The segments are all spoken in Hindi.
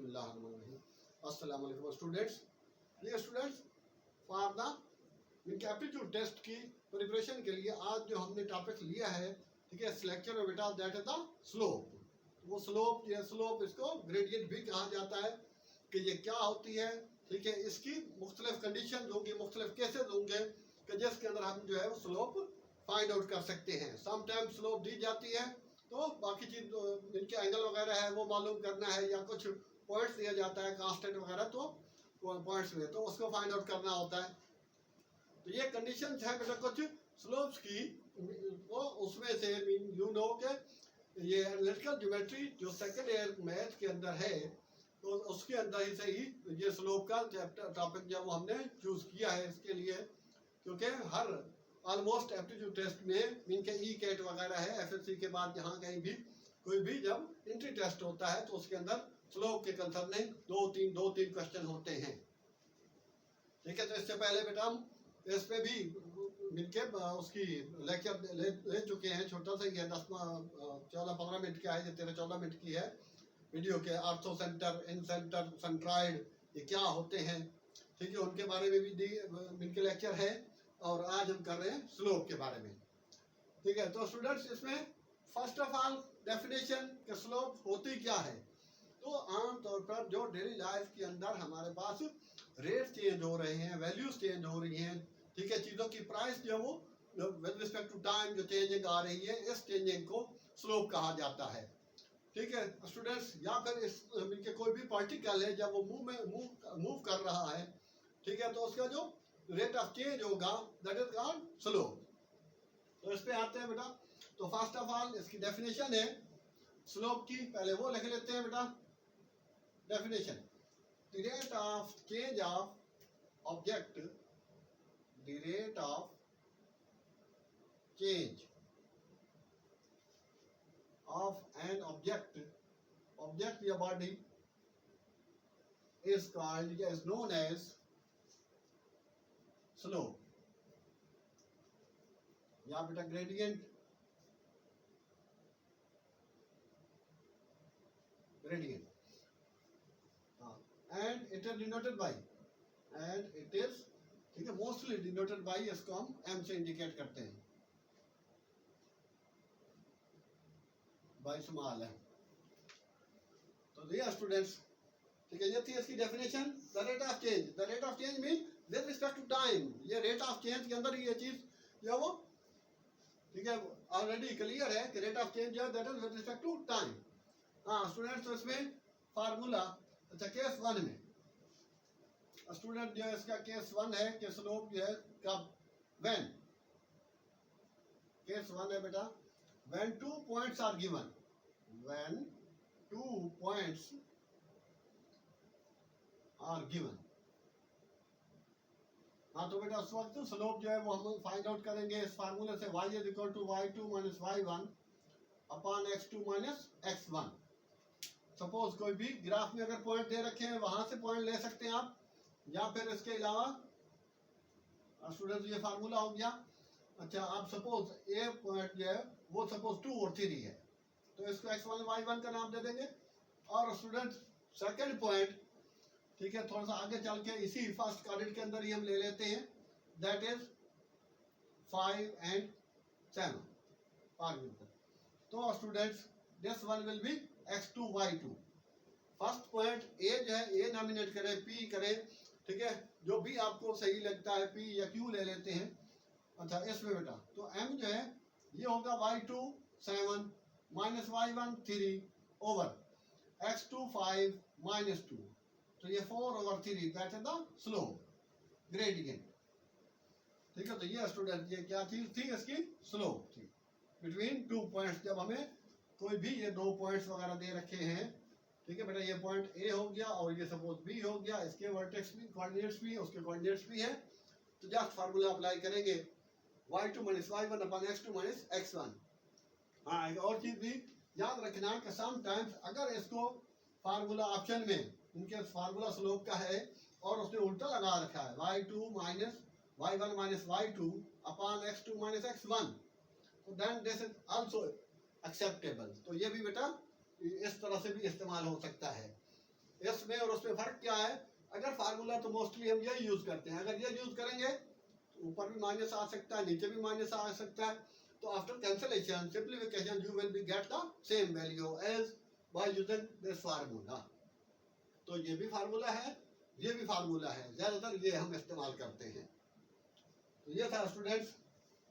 बिस्मिल्लाहिर्रहमानिर्रहीम। अस्सलाम वालेकुम स्टूडेंट्स। ये स्टूडेंट्स फॉर द इनके एप्टीट्यूड टेस्ट की प्रिपरेशन के लिए आज जो हमने टॉपिक लिया है, ठीक है, इस लेक्चर में बेटा, दैट इज द स्लोप। वो स्लोप, ये स्लोप, इसको ग्रेडियंट भी कहा जाता है कि ये क्या होती है, ठीक है। इसकी मुख्तलिफ कंडीशन होंगी, मुख्तलिफ केसेस होंगे कि जिसके अंदर हम जो है वो स्लोप फाइंड आउट कर सकते हैं। समटाइम स्लोप दी जाती है तो बाकी चीज इनके एंगल वगैरह है वो मालूम करना है, या कुछ पॉइंट्स दिया जाता है कांस्टेंट वगैरह, तो पॉइंट्स में तो उसको फाइंड आउट करना होता है। तो ये कंडीशन है बेटा कुछ स्लोप्स की, वो उसमें से यू नो के ये एनालिटिकल ज्योमेट्री जो सेकंड ईयर मैथ के अंदर है, तो उसके अंदर ही से ही ये स्लोप का टॉपिक जब हमने चूज किया है इसके लिए, क्योंकि हर ऑलमोस्ट एप्टीट्यूड टेस्ट में इनके ई कैट वगैरह है, एफएससी के बाद जहाँ कहीं भी कोई भी जब एंट्री टेस्ट होता है तो उसके अंदर स्लोप के कंसर्निंग दो तीन क्वेश्चन होते हैं, ठीक है। तो इससे पहले बेटा हम इस पे भी मिलके उसकी लेक्चर ले चुके हैं, छोटा सा ही है, 14-15 मिनट का है, 13-14 मिनट की है वीडियो के। आर्थो सेंटर, इन सेंटर, सेंट्राइड, ये क्या होते हैं, ठीक है, उनके बारे में भी इनके लेक्चर है। और आज हम कर रहे हैं स्लोप के बारे में, ठीक है। तो स्टूडेंट्स इसमें फर्स्ट ऑफ ऑल डेफिनेशन कि स्लोप होती क्या है। तो आमतौर पर जो डेली लाइफ के अंदर हमारे पास रेट चेंज हो रहे हैं, वैल्यूज चेंज हो रही हैं, ठीक है, चीज़ों की प्राइस जो वो विद रिस्पेक्ट टू टाइम जो चेंजिंग आ रही है, इस चेंजिंग को स्लोप कहा जाता है, ठीक है स्टूडेंट्स। या फिर इस के कोई भी पार्टिकल है जब वो मूव कर रहा है, ठीक है, तो उसका जो रेट ऑफ चेंज होगा दैट इज कॉल्ड स्लोप। तो इस पे आते हैं बेटा। तो फर्स्ट ऑफ ऑल इसकी डेफिनेशन है स्लोप की, पहले वो लिख लेते हैं बेटा। Definition, the rate of change of object, the rate of change of an object या body is called, is known as slope या बेटा ग्रेडियंट, हाँ। And it is denoted by, and it is, ठीक है, मोस्टली डिनोटेड बाई, इसको हम एम से इंडिकेट करते हैं, बाई स्मॉल है। तो ये स्टूडेंट्स, ठीक है, ये थी इसकी definition. The rate of change, the rate of change mean with respect to time. ये रेट ऑफ चेंज के अंदर ये चीज जो वो, ठीक है, ऑलरेडी क्लियर है कि रेट ऑफ चेंज जो है that is with respect to time. हाँ स्टूडेंट्स, तो इसमें फार्मूला, अच्छा केस 1 में स्टूडेंट जो है इसका केस 1 है कि स्लोप जो है कब, व्हेन, केस 1 है बेटा, when 2 points are given, when 2 points are given. हाँ तो बेटा उस वक्त स्लोप जो है वो हम फाइंड आउट करेंगे इस फार्मूले से, y is equal to y2 minus y1 upon x2 minus x1। Suppose कोई भी ग्राफ में अगर पॉइंट दे रखे हैं वहां से पॉइंट ले सकते हैं आप, या फिर इसके अलावा स्टूडेंट ये फार्मूला हो गया। अच्छा, आप सपोज ए पॉइंट जो है वो सपोज 2 और 3 है, तो इसको x1 y1 का नाम दे देंगे। और स्टूडेंट सेकेंड पॉइंट, ठीक है, थोड़ा सा आगे चल के इसी फर्स्ट क्वाड्रेंट के अंदर ही हम ले लेते हैं, दैट इज 5 and 7 पार्ट। तो students this one will be x2 y2। First point A जो है ए नॉमिनेट करें, p करें, ठीक है, जो भी आपको सही लगता है, p या q ले लेते हैं। अच्छा इसमें बेटा तो m जो है ये होगा y2 7 minus y1 3 over x2 5 minus 2, तो ये 4 over 3 that is the slope gradient, ठीक है। तो ये स्टूडेंट ये क्या थी इसकी स्लोप थी बिटवीन 2 पॉइंट्स। जब हमें कोई भी ये 2 पॉइंट्स वगैरह दे रखे हैं, ठीक है बेटा, ये पॉइंट ए हो गया और ये सपोज बी हो गया, इसके वर्टेक्स भी, कोऑर्डिनेट्स भी, उसके कोऑर्डिनेट्स भी है, तो जस्ट फार्मूला अप्लाई करेंगे y2 minus y1 upon x2 minus x1। हाँ एक और चीज भी याद रखना कि समटाइम्स अगर इसको फार्मूला ऑप्शन में इनके फार्मूला स्लोप का है और उसने उल्टा लगा रखा है y2 minus y1 minus y2 upon x2 minus x1, तो then this is also acceptable. तो ये भी बेटा इस तरह से भी इस्तेमाल हो सकता है। इस स्टेट्स में और उसमें फर्क क्या है? अगर फार्मूला तो मोस्टली हम यही यूज करते हैं, अगर ये यूज करेंगे तो ऊपर भी माइनस आ सकता है, नीचे भी माइनस आ सकता है। तो after cancellation simplification you will be get the same value as by using this formula. तो ये भी फार्मूला है, ये भी फार्मूला है, ज्यादातर ये हम इस्तेमाल करते हैं। तो ये था स्टूडेंट्स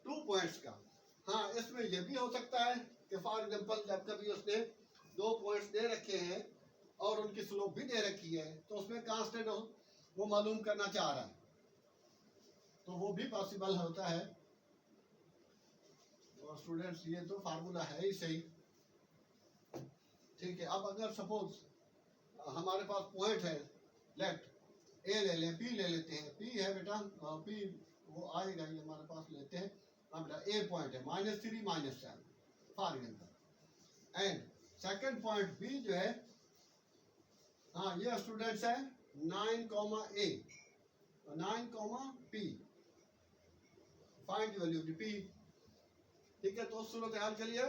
2 पॉइंट्स का। हाँ, इसमें ये भी हो सकता है कि फॉर एग्जांपल जब कभी उसने 2 पॉइंट्स दे रखे हैं और उनकी स्लोप भी दे रखी है, तो उसमें कांस्टेंट वो मालूम करना चाह रहा है, तो वो भी पॉसिबल होता है। और स्टूडेंट्स ये तो फार्मूला है ही सही, ठीक है। अब अगर सपोज हमारे पास पॉइंट है, लेट ए ले लें, पी ले लेते हैं, पी है बेटा, पी वो आएगा ही हमारे पास, लेते हैं। हाँ बेटा, ए पॉइंट है -3 -7 for example, and second point B जो है, हाँ ये स्टूडेंट्स है 9, A 9, P, find value of P, ठीक है। तो सूरत हाल के लिए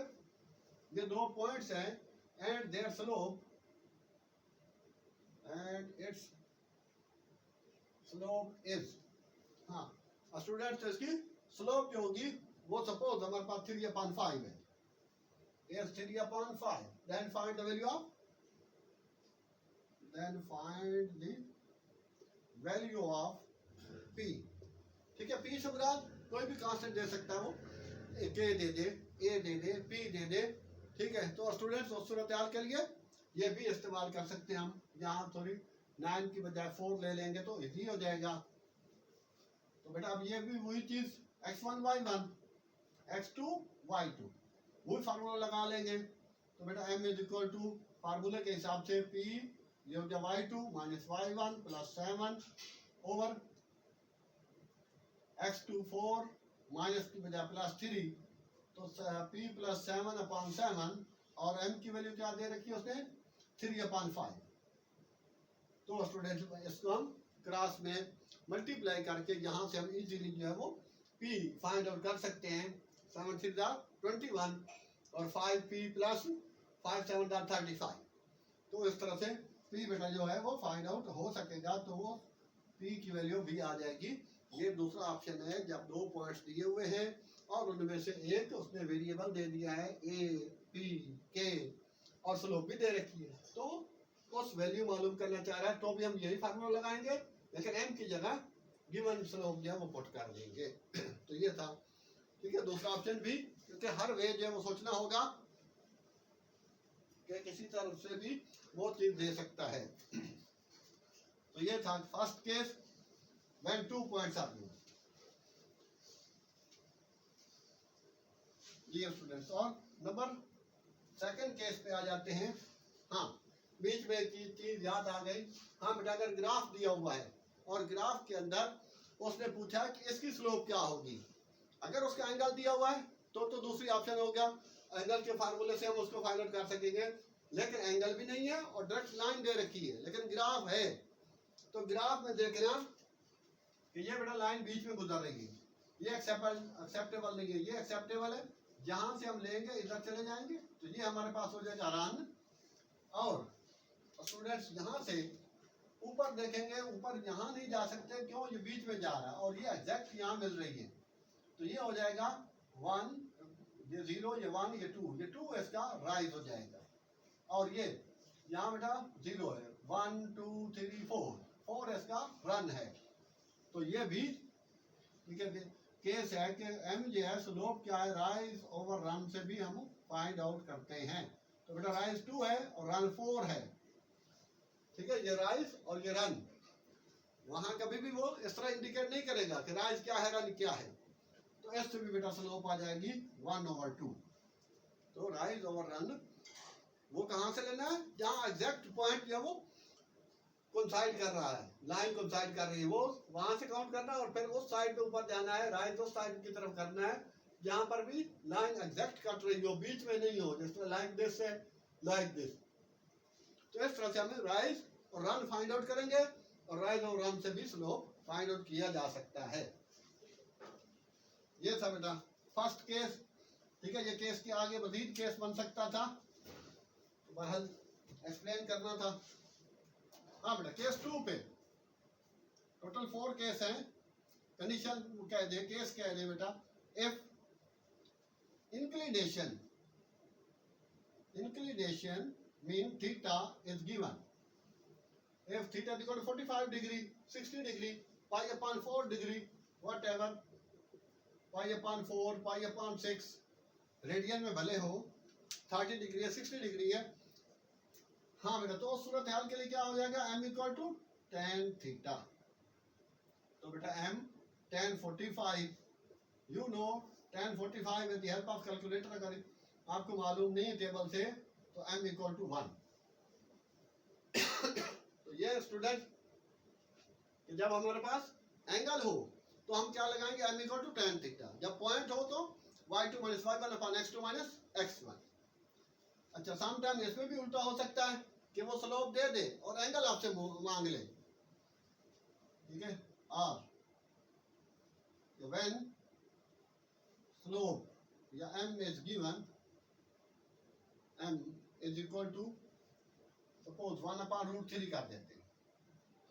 ये 2 पॉइंट्स हैं and there slope and it's slope is, हाँ स्टूडेंट्स तो इसकी स्लोप जो होगी वो सपोज हमारे पास 3/5 है, is 3/5, then find the value of, then find the value of P, ठीक है। P से मुराद कोई भी कांस्टेंट दे सकता है, वो K they they, A they they, P दे दे, ठीक है। तो स्टूडेंट्स उस सूरत हाल के लिए ये भी इस्तेमाल कर सकते हैं हम। यहाँ थोड़ी 9 की बजाय 4 ले लेंगे तो इजी हो जाएगा। तो बेटा अब ये भी वही चीज x1 y1 x2 y2 वही फार्मूला लगा लेंगे। तो बेटा m इज इक्वल टू फार्मूले के हिसाब से p ये हो गया y2 minus y1 plus 7 over x2 4 minus की बजाय प्लस 3, तो p प्लस 7/7 और m की वैल्यू क्या दे रखी है उसने 3/5। तो स्टूडेंट इसको हम क्रॉस में मल्टीप्लाई करके यहाँ से हम इजीली जो है वो p फाइंड आउट कर सकते हैं। 7 3 21 और 5p प्लस 5 7 35। तो इस तरह से p बेटा जो है वो फाइंड आउट हो सकेगा, तो वो p की वैल्यू भी आ जाएगी। ये दूसरा ऑप्शन है जब 2 पॉइंट्स दिए हुए हैं और उनमें से एक उसने वेरिएबल दे दिया है a p k और स्लोप भी दे रखी है, तो उस वैल्यू मालूम करना चाह रहा है, तो भी हम यही फार्मूला लगाएंगे, लेकिन m की जगह गिवन स्लोप जो है वो पुट कर देंगे। तो ये था, ठीक है। दूसरा ऑप्शन भी, क्योंकि हर वे जो है वो सोचना होगा कि किसी तरफ से भी वो चीज दे सकता है। तो ये था first case when 2 points are given. ये स्टूडेंट्स, और नंबर सेकंड केस पे आ जाते हैं। हाँ, बीच में एक चीज याद आ गई। हाँ बेटा, अगर ग्राफ दिया हुआ है और ग्राफ के अंदर उसने पूछा कि इसकी स्लोप क्या होगी, अगर उसका एंगल दिया हुआ है तो दूसरी ऑप्शन हो गया, एंगल के फार्मूले से हम उसको फाइंड आउट कर सकेंगे। लेकिन एंगल भी नहीं है और डायरेक्ट लाइन दे रखी है, लेकिन ग्राफ है, तो ग्राफ में देखना कि ये बेटा लाइन बीच में गुजर रही है, ये एक्सेप्टेबल नहीं है, ये एक्सेप्टेबल है। जहां से हम लेंगे इधर चले जाएंगे, तो ये हमारे पास हो जाएगा रन। और स्टूडेंट्स यहाँ से ऊपर देखेंगे, ऊपर यहाँ नहीं जा सकते, क्यों? ये बीच में जा रहा है और ये एग्जैक्ट यहाँ मिल रही है, तो ये हो जाएगा 1, ये 0, ये 1, ये 2, ये 2 इसका राइज हो जाएगा। और ये यहाँ बेटा 0 है, 1 2 3 4 इसका रन है। तो ये भी ठीक है केस है कि m जो है स्लोप क्या है, राइज ओवर रन से भी हम फाइंड आउट करते हैं। तो बेटा राइज 2 है और रन 4 है, ठीक है। ये राइज और ये रन, वहां कभी भी वो इस तरह इंडिकेट नहीं करेगा कि राइज क्या है रन क्या है। तो एस से भी बेटा स्लोप आ जाएगी 1/2। तो राइज ओवर रन वो कहां से लेना है, जहां एग्जैक्ट पॉइंट जो वो कोइंसाइड कर रहा है, लाइन कोइंसाइड कर रही है, वो वहां से काउंट करना है और फिर उस साइड पे ऊपर जाना है, राइट उस साइड की तरफ करना है जहां पर भी लाइन एग्जैक्ट कट रही हो, बीच में नहीं हो, जिसमें लाइक दिस है लाइक दिस। तो इस तरह से हमें राइज और रन फाइंड आउट करेंगे और राइज और रन से भी स्लोप फाइंड आउट किया जा सकता है। ये था बेटा फर्स्ट केस, ठीक है। ये केस के आगे मजीद केस बन सकता था, बहरहाल एक्सप्लेन करना था। हाँ बेटा केस 2 पे टोटल 4 केस हैं, कंडीशन कह दे, केस कह दे बेटा। If inclination mean theta is given, if theta is equal to 45 degree, 60 degree, pi upon 4 degree, whatever, pi upon 4, pi upon 6, radian में भले हो 30 डिग्री है 60 डिग्री है। हाँ बेटा, तो सूरत हाल के लिए क्या हो जाएगा, m equal to tan theta. तो बेटा m tan 45, you know tan 45 with the help of calculator, अगर आपको मालूम नहीं है टेबल से, तो m इक्वल टू 1। तो ये स्टूडेंट कि जब हमारे पास एंगल हो तो हम क्या लगाएंगे, m equal to tan theta. जब पॉइंट हो तो y2 minus y1 upon x2 minus x1। अच्छा, सम टाइम इसमें भी उल्टा हो सकता है कि वो स्लोप दे दे और एंगल आपसे मांग ले, ठीक है। और व्हेन स्लोप या m is given, m is equal to suppose 1/√3 कर देते हैं,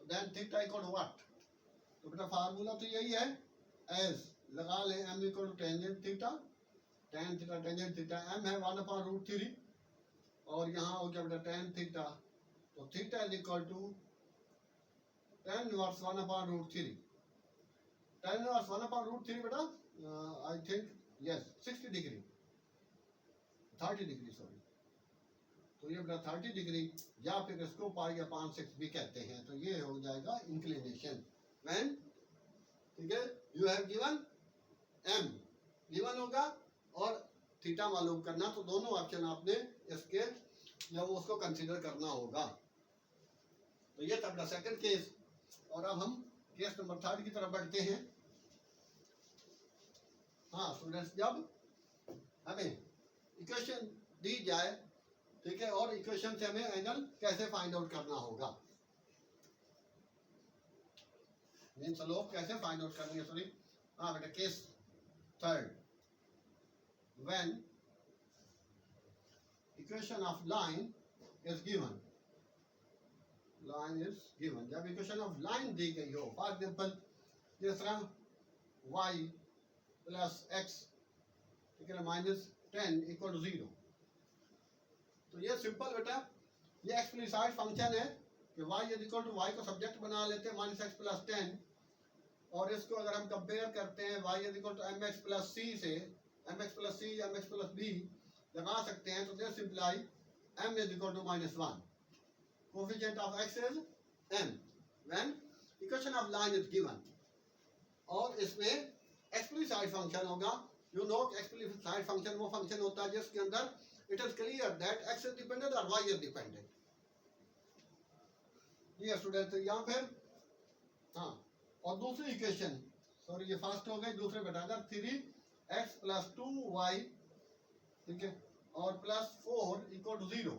तो then theta equal to what. तो बेटा फार्मूला तो यही है, एज लगा ले m equal to tangent theta, tan theta tangent theta, m है 1/√3 और यहाँ हो गया बेटा tan थीटा, तो theta is equal to tan inverse 1/√3। tan inverse 1/√3 बेटा I think yes 60 degree 30 degree sorry, तो ये बेटा 30 डिग्री, या फिर इसको पाई अपॉन 6 भी कहते हैं। तो ये हो जाएगा इंक्लिनेशन व्हेन, ठीक है, you have given m given होगा और थीटा मालूम करना, तो दोनों ऑप्शन आपने इसके जब उसको कंसीडर करना होगा। तो ये था अपना सेकंड केस। और अब हम केस नंबर 3 की तरफ बढ़ते हैं। हाँ स्टूडेंट्स, जब हमें इक्वेशन दी जाए, ठीक है, और इक्वेशन से हमें एंगल कैसे फाइंड आउट करना होगा, मीन स्लोप कैसे फाइंड आउट करेंगे, सॉरी। हाँ बेटा case 3, when equation of line is given, जब इक्वेशन ऑफ लाइन दी गई हो, फॉर एग्जाम्पल जिस तरह y प्लस x, ठीक है, माइनस 10 इक्वल टू 0, तो ये सिंपल बेटा ये एक्सप्लिसिट फंक्शन है कि y is equal to, y को सब्जेक्ट बना लेते हैं माइनस एक्स प्लस 10, और इसको अगर हम कंपेयर करते हैं y is equal to M X plus C से, M X plus C M X plus B लगा सकते हैं, तो this imply m is equal to -1, coefficient of x is m when equation of line is given. और इसमें एक्सप्लिसिट फंक्शन होगा, यू नो एक्सप्लिसिट फंक्शन वो फंक्शन होता है जिसके अंदर it is clear that x is dependent or y is dependent। ये स्टूडेंट, तो यहाँ फिर हाँ, और दूसरी इक्वेशन, सॉरी ये फर्स्ट हो गई, दूसरे बेटा अगर 3x प्लस 2y, ठीक है, और प्लस 4 इक्वल टू 0।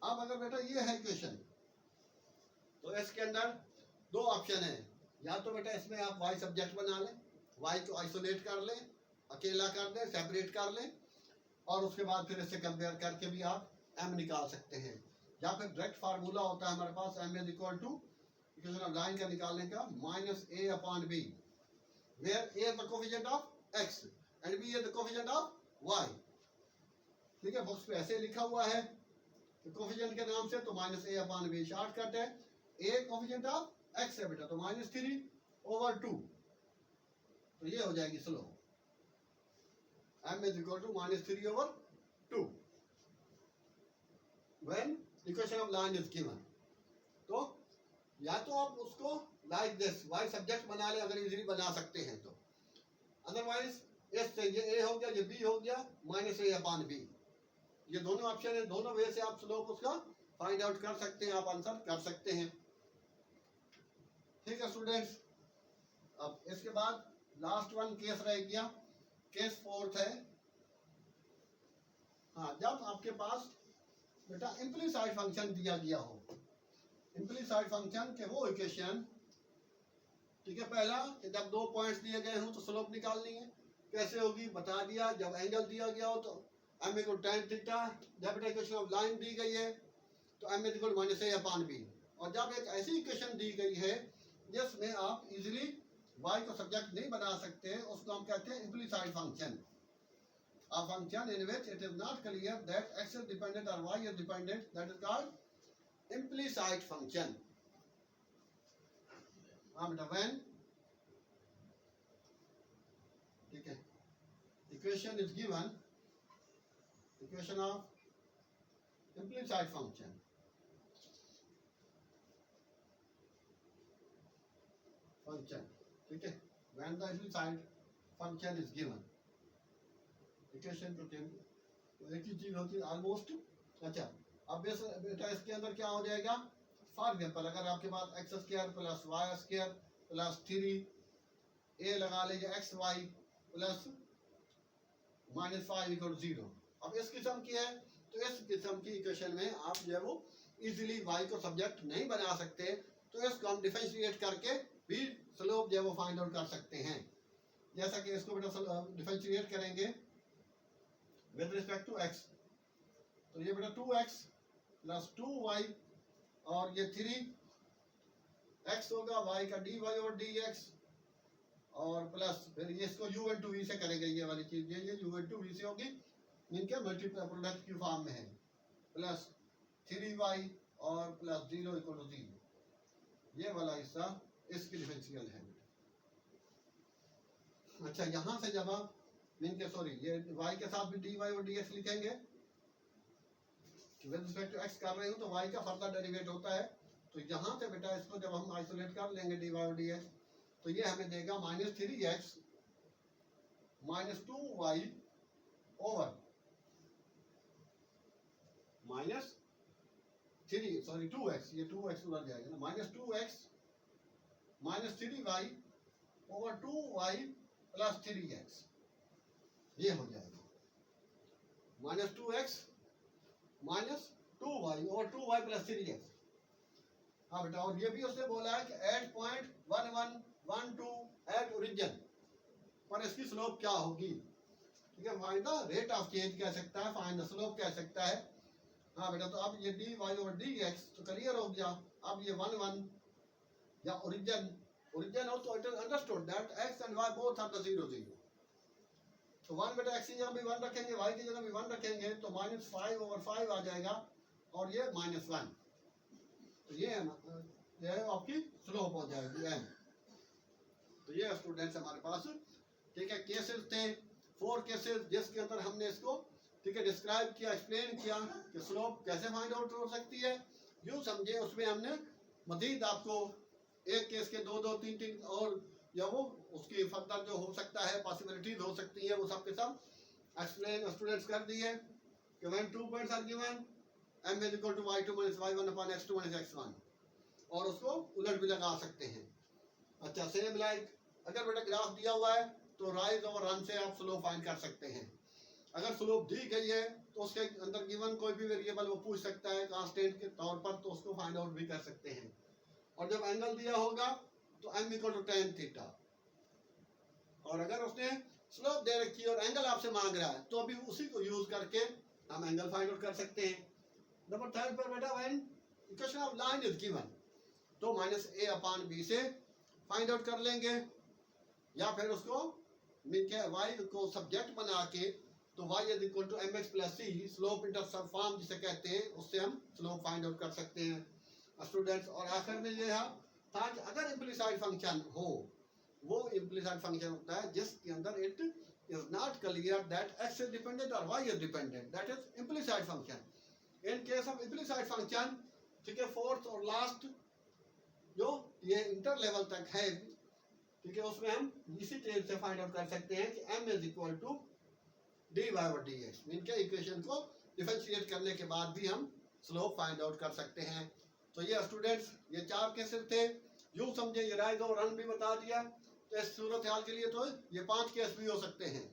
अब अगर बेटा ये है इक्वेशन, तो इसके अंदर दो ऑप्शन है, या तो बेटा इसमें आप y सब्जेक्ट बना लें, y को आइसोलेट कर लें, अकेला कर दें, सेपरेट कर लें, और उसके बाद फिर इससे कंपेयर करके भी आप m निकाल सकते हैं। या फिर डायरेक्ट फार्मूला होता है हमारे पास, m is equal to equation of line का निकालने का -a/b, where a is the coefficient of x and b is the coefficient of y। ठीक है, बुक्स पे ऐसे लिखा हुआ है तो कोफिशिएंट के नाम से, तो -a/b शॉर्टकट है, a कोफिशिएंट ऑफ x है बेटा, तो -3/2, तो ये हो जाएगी slope, m is equal to -3/2 when equation of line is given। तो या तो आप उसको like this y सब्जेक्ट बना ले, अगर इजीली बना सकते हैं तो, अदरवाइज इससे ये a हो गया, ये b हो गया, -a/b, ये दोनों ऑप्शन है, दोनों वे से आप स्लोप उसका फाइंड आउट कर सकते हैं, आप आंसर कर सकते हैं। ठीक है स्टूडेंट्स, अब इसके बाद लास्ट वन केस रह गया, केस 4 है। हाँ, जब आपके पास बेटा इम्प्लिसाइड फंक्शन दिया गया हो, इम्प्लिसाइड फंक्शन के वो इक्वेशन, ठीक है, पहला कि जब दो पॉइंट्स दिए गए हों तो स्लोप निकालनी है, कैसे होगी बता दिया। जब एंगल दिया गया हो तो m इक्वल tan थीटा, जब बेटा इक्वेशन ऑफ लाइन दी गई है तो m इक्वल -a/b, और जब एक ऐसी इक्वेशन दी गई है जिसमें आप इजीली y को सब्जेक्ट नहीं बना सकते, उसको हम कहते हैं इम्प्लिसाइड function. A function in which it is not clear that x is dependent or y is dependent, that is called implicit function. बेटा when, ठीक है, equation is given, equation of implicit function, ठीक है, when the implicit function is given, equation तो एक ही चीज होती है ऑलमोस्ट। अच्छा, अब बेटा इसके अंदर क्या हो जाएगा, फॉर एग्जाम्पल अगर आपके पास X square plus Y square plus 3 लगा लीजिए एक्स वाई प्लस -5 इक्वल 0। अब इस किस्म की है तो इस किस्म की इक्वेशन में आप जो है वो इजीली वाई को सब्जेक्ट नहीं बना सकते, तो इसको हम डिफरेंशिएट करके भी स्लोप जो है वो फाइंड आउट कर सकते हैं। जैसा कि इसको बेटा डिफरेंशिएट करेंगे विद रिस्पेक्ट टू x, तो ये बेटा 2x प्लस 2y और ये 3x होगा, y का dy और dx और प्लस फिर ये इसको u इंटू v से करेंगे, ये वाली चीज ये u इंटू v से होगी, इनके मल्टीप्लाई प्रोडक्ट की फॉर्म में है, प्लस 3y और प्लस 0 इक्वल टू 0, ये वाला हिस्सा इसकी डिफरेंशियल है। अच्छा, यहां से जब आप ये y के साथ भी dy और dx लिखेंगे, विद रिस्पेक्ट टू x कर रहे हो तो y का फर्दर डेरिवेट होता है, तो यहाँ से बेटा इसको जब हम आइसोलेट कर लेंगे dy और dx, तो ये हमें देगा -3x -2y ओवर -2x, ये 2x उधर जाएगा ना, -2x -3y over 2y plus 3x, ये हो जाएगा -2x -2y और 2y प्लस 3x। हाँ बेटा, और ये भी उसने बोला है कि एट पॉइंट 1112 एट ओरिजिन पर इसकी स्लोप क्या होगी, ठीक है, find the rate of change कह सकता है, फाइंड द स्लोप कह सकता है। हाँ बेटा, तो अब ये dy और dx तो क्लियर हो गया। अब ये 11 या ओरिजिन हो तो it is understood that x and y both are the 0 0, तो 1 बेटा x की जगह भी 1 रखेंगे, y की जगह भी 1 रखेंगे, तो -5 ओवर 5 आ जाएगा और ये -1, तो ये आपकी स्लोप हो जाएगी m। तो ये स्टूडेंट्स हमारे पास, ठीक है, केसेस थे 4 केसेस जिसके अंदर हमने इसको, ठीक है, डिस्क्राइब किया, एक्सप्लेन किया कि स्लोप कैसे फाइंड आउट हो सकती है। यूँ समझे उसमें हमने मजीद आपको एक केस के 2 2 3 3 और या वो उसकी फर्दर जो हो सकता है पॉसिबिलिटीज हो सकती है वो सब के सब एक्सप्लेन स्टूडेंट्स कर दी है कि when 2 points are given m is equal to y2 - y1 upon x2 - x1, और उसको उलट भी लगा सकते हैं। अच्छा, सेम लाइक अगर बेटा ग्राफ दिया हुआ है तो राइज और रन से आप स्लोप फाइंड कर सकते हैं। अगर स्लोप दी गई है तो उसके अंदर गिवन कोई भी वेरिएबल वो पूछ सकता है कांस्टेंट के तौर पर, तो उसको फाइंड आउट भी कर सकते हैं। और जब एंगल दिया होगा तो m equal to tan theta, और अगर उसने स्लोप दे रखी है और एंगल आपसे मांग रहा है तो अभी उसी को यूज करके हम एंगल फाइंड आउट कर सकते हैं। नंबर 3 पर बेटा when equation of line is given तो -a अपॉन b से फाइंड आउट कर लेंगे, या फिर उसको y को सब्जेक्ट बना के तो y is equal to mx plus c slope intercept form जिसे कहते हैं, उससे हम स्लोप फाइंड आउट कर सकते हैं स्टूडेंट्स। और आखिर में ये है था कि अगर इम्प्लिसाइड फंक्शन हो, वो इम्प्लिसाइड फंक्शन होता है जिसके अंदर it is not clear that x is dependent और y is dependent, that is implicit function. In case of implicit function, ठीक है, फोर्थ और लास्ट जो ये इंटर लेवल तक है, ठीक है, उसमें हम इसी टेल से फाइंड आउट कर सकते हैं कि m is equal to dy और dx, इनके इक्वेशन को डिफरेंशिएट करने के बाद भी हम स्लोप फाइंड आउट कर सकते हैं। तो ये स्टूडेंट्स ये 4 केसेस थे, यूं समझे ये राइज और रन भी बता दिया, तो इस सूरत हाल के लिए तो ये 5 केस भी हो सकते हैं,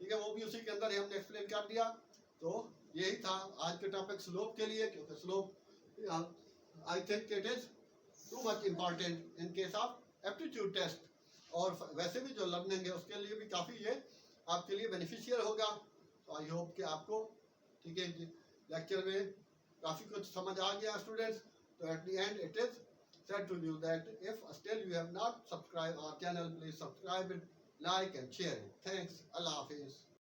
ठीक है, वो भी उसी के अंदर ही हमने एक्सप्लेन कर दिया। तो यही था आज के टॉपिक स्लोप के लिए, क्योंकि slope I think it is too much important in case of aptitude test, और वैसे भी जो लर्निंग है उसके लिए भी काफ़ी ये आपके लिए बेनिफिशियल होगा। तो आई होप कि आपको, ठीक है, लेक्चर में काफ़ी कुछ समझ आ गया students. So at the end, it is said to you that if still you have not subscribed our channel, please subscribe it, like and share it. Thanks. Allah Hafiz.